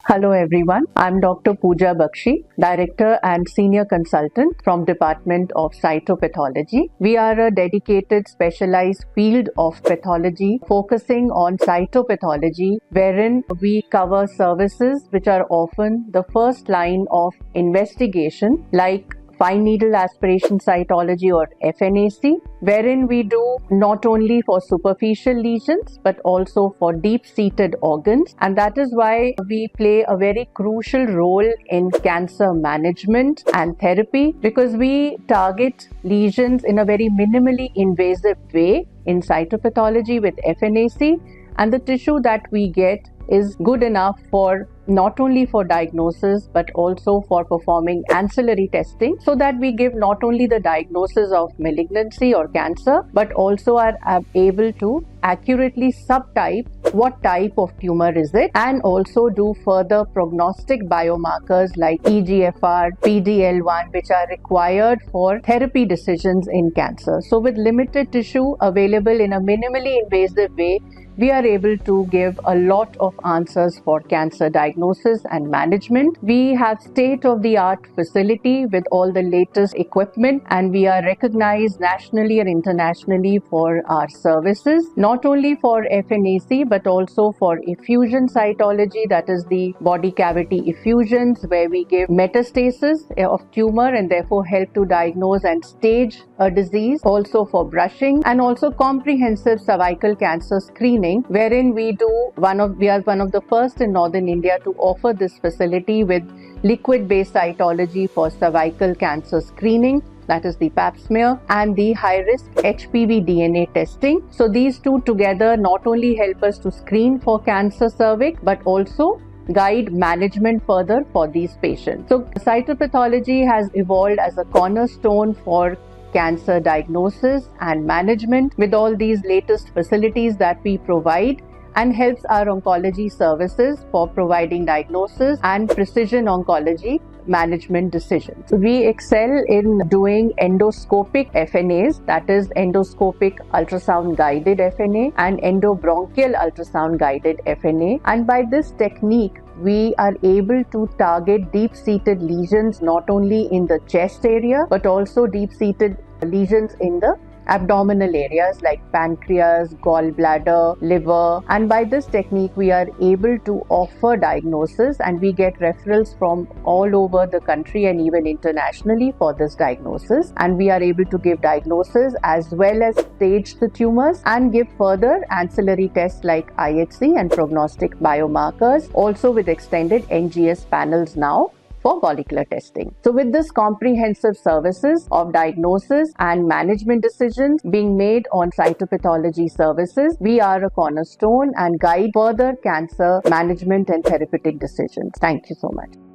Hello everyone, I'm Dr. Pooja Bakshi, Director and Senior Consultant from Department of Cytopathology. We are a dedicated specialized field of pathology focusing on cytopathology, wherein we cover services which are often the first line of investigation, like fine needle aspiration cytology or FNAC, wherein we do not only for superficial lesions but also for deep-seated organs, and that is why we play a very crucial role in cancer management and therapy, because we target lesions in a very minimally invasive way in cytopathology with FNAC, and the tissue that we get is good enough for not only for diagnosis but also for performing ancillary testing, so that we give not only the diagnosis of malignancy or cancer but also are able to accurately subtype what type of tumor is it, and also do further prognostic biomarkers like EGFR, PD-L1, which are required for therapy decisions in cancer. So with limited tissue available in a minimally invasive way, we are able to give a lot of answers for cancer diagnosis and management. We have state-of-the-art facility with all the latest equipment, and we are recognized nationally and internationally for our services, not only for FNAC but also for effusion cytology, that is the body cavity effusions, where we give metastasis of tumor and therefore help to diagnose and stage a disease, also for brushing, and also comprehensive cervical cancer screening, wherein we are one of the first in Northern India to offer this facility with liquid-based cytology for cervical cancer screening, that is the pap smear, and the high-risk HPV DNA testing. So these two together not only help us to screen for cancer cervix but also guide management further for these patients. So cytopathology has evolved as a cornerstone for cancer diagnosis and management with all these latest facilities that we provide, and helps our oncology services for providing diagnosis and precision oncology management decisions. We excel in doing endoscopic FNAs, that is endoscopic ultrasound guided FNA and endobronchial ultrasound guided FNA, and by this technique we are able to target deep-seated lesions not only in the chest area but also deep-seated lesions in the abdominal areas like pancreas, gallbladder, liver, and by this technique we are able to offer diagnosis, and we get referrals from all over the country and even internationally for this diagnosis, and we are able to give diagnosis as well as stage the tumors and give further ancillary tests like IHC and prognostic biomarkers, also with extended NGS panels now for molecular testing. So with this comprehensive services of diagnosis and management decisions being made on cytopathology services, we are a cornerstone and guide further cancer management and therapeutic decisions. Thank you so much.